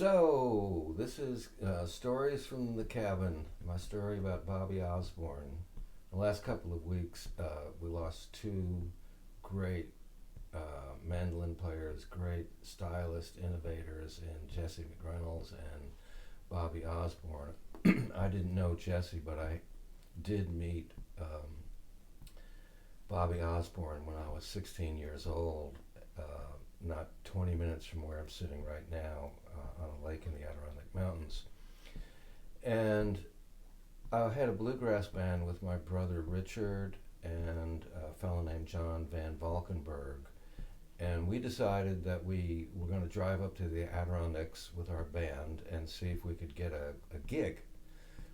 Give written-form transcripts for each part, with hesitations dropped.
So, this is Stories from the Cabin, my story about Bobby Osborne. The last couple of weeks, we lost two great mandolin players, great stylist innovators in Jesse McReynolds and Bobby Osborne. I didn't know Jesse, but I did meet Bobby Osborne when I was 16 years old, not 20 minutes from where I'm sitting right now on a lake in the Adirondack Mountains. And I had a bluegrass band with my brother Richard and a fellow named John Van Valkenburg. And we decided that we were going to drive up to the Adirondacks with our band and see if we could get a gig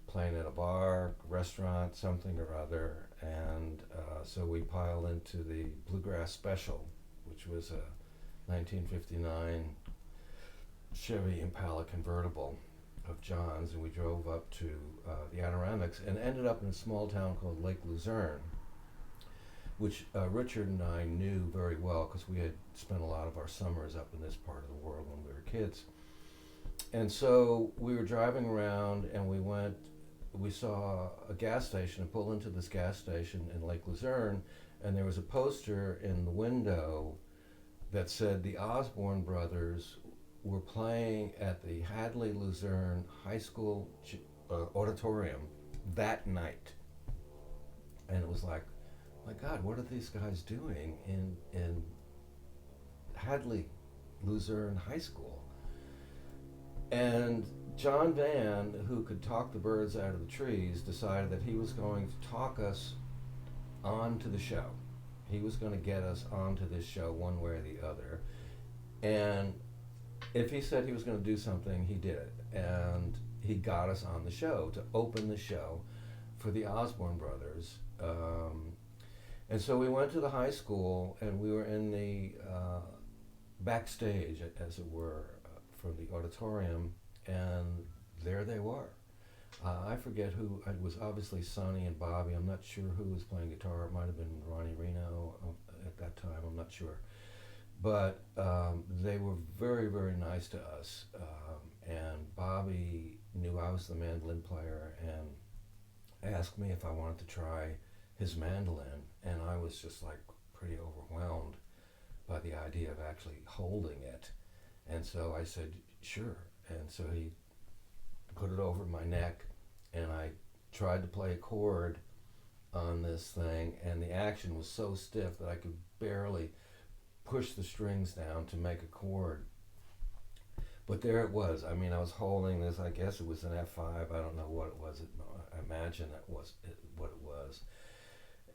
playing at a bar, restaurant, something or other. And so we piled into the Bluegrass Special, which was a 1959 Chevy Impala convertible of John's, and we drove up to the Adirondacks and ended up in a small town called Lake Luzerne, which Richard and I knew very well because we had spent a lot of our summers up in this part of the world when we were kids. And so we were driving around and we saw a gas station and pulled into this gas station in Lake Luzerne, and there was a poster in the window that said the Osborne brothers were playing at the Hadley Luzerne High School auditorium that night. And it was like, my God, what are these guys doing in Hadley Luzerne High School? And John Van, who could talk the birds out of the trees, decided that he was going to talk us onto the show. He was going to get us onto this show one way or the other. And if he said he was going to do something, he did it. And he got us on the show to open the show for the Osborne brothers. And so we went to the high school, and we were in the backstage, as it were, from the auditorium, and there they were. I forget who, it was obviously Sonny and Bobby. I'm not sure who was playing guitar. It might have been Ronnie Reno at that time, I'm not sure. But they were very, very nice to us. And Bobby knew I was the mandolin player and asked me if I wanted to try his mandolin. And I was just like pretty overwhelmed by the idea of actually holding it. And so I said, sure. And so he put it over my neck, and I tried to play a chord on this thing, and the action was so stiff that I could barely push the strings down to make a chord. But there it was. I mean, I was holding this, I guess it was an F5, I don't know what it was. I imagine that was what it was.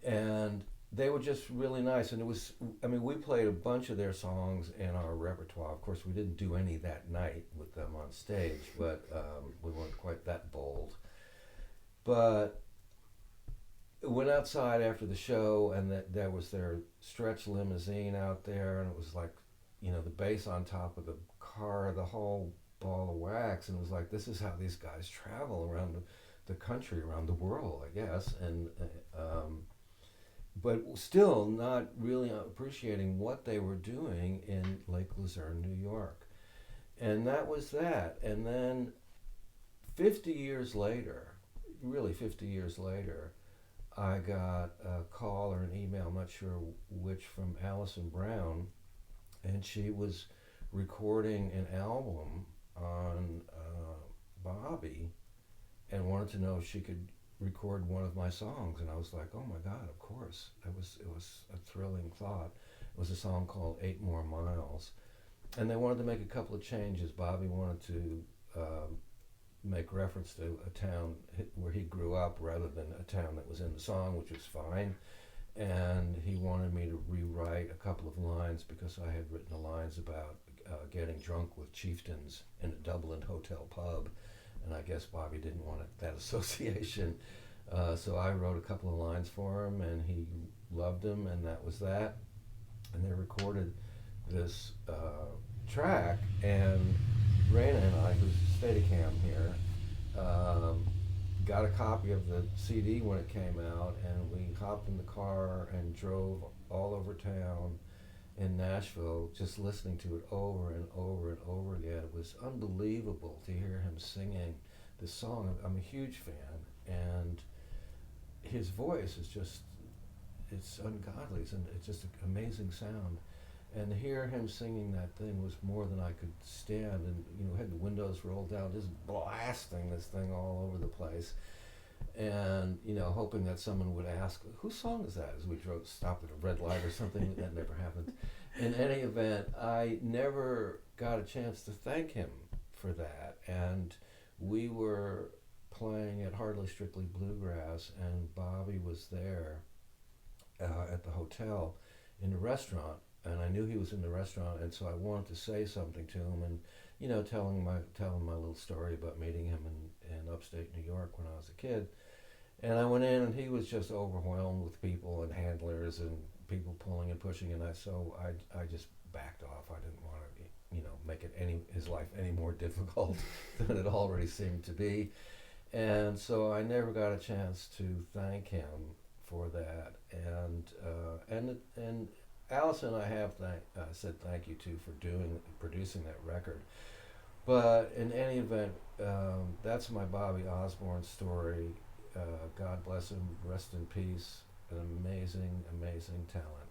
And they were just really nice, and it was, I mean, we played a bunch of their songs in our repertoire. Of course, we didn't do any that night with them on stage, but we weren't quite that bold. But went outside after the show, and there was their stretch limousine out there, and it was like, you know, the bass on top of the car, the whole ball of wax, and it was like, this is how these guys travel around the country, around the world, I guess. And but still not really appreciating what they were doing in Lake Luzerne, New York. And that was that. And then 50 years later, really 50 years later, I got a call or an email, I'm not sure which, from Alison Brown, and she was recording an album on Bobby and wanted to know if she could record one of my songs. And I was like, oh my God, of course. It was a thrilling thought. It was a song called 8 More Miles. And they wanted to make a couple of changes. Bobby wanted to make reference to a town where he grew up rather than a town that was in the song, which was fine. And he wanted me to rewrite a couple of lines because I had written the lines about getting drunk with chieftains in a Dublin hotel pub. And I guess Bobby didn't want that association. So I wrote a couple of lines for him, and he loved them, and that was that. And they recorded this track, and Raina and I, who's Steadicam here, got a copy of the CD when it came out, and we hopped in the car and drove all over town in Nashville, just listening to it over and over and over again. It was unbelievable to hear him singing this song. I'm a huge fan, and his voice is just, it's ungodly. It's just an amazing sound. And to hear him singing that thing was more than I could stand. And had the windows rolled down, just blasting this thing all over the place. And hoping that someone would ask, "Whose song is that?" As we stopped at a red light or something. That never happened. In any event, I never got a chance to thank him for that. And we were playing at Hardly Strictly Bluegrass, and Bobby was there at the hotel in the restaurant, and I knew he was in the restaurant, and so I wanted to say something to him, and telling my little story about meeting him in upstate New York when I was a kid. And I went in, and he was just overwhelmed with people and handlers and people pulling and pushing, and I just backed off. I didn't want to make his life any more difficult than it already seemed to be. And so I never got a chance to thank him for that. And Allison, I have said thank you to for producing that record. But in any event, that's my Bobby Osborne story. God bless him. Rest in peace. An amazing, amazing talent.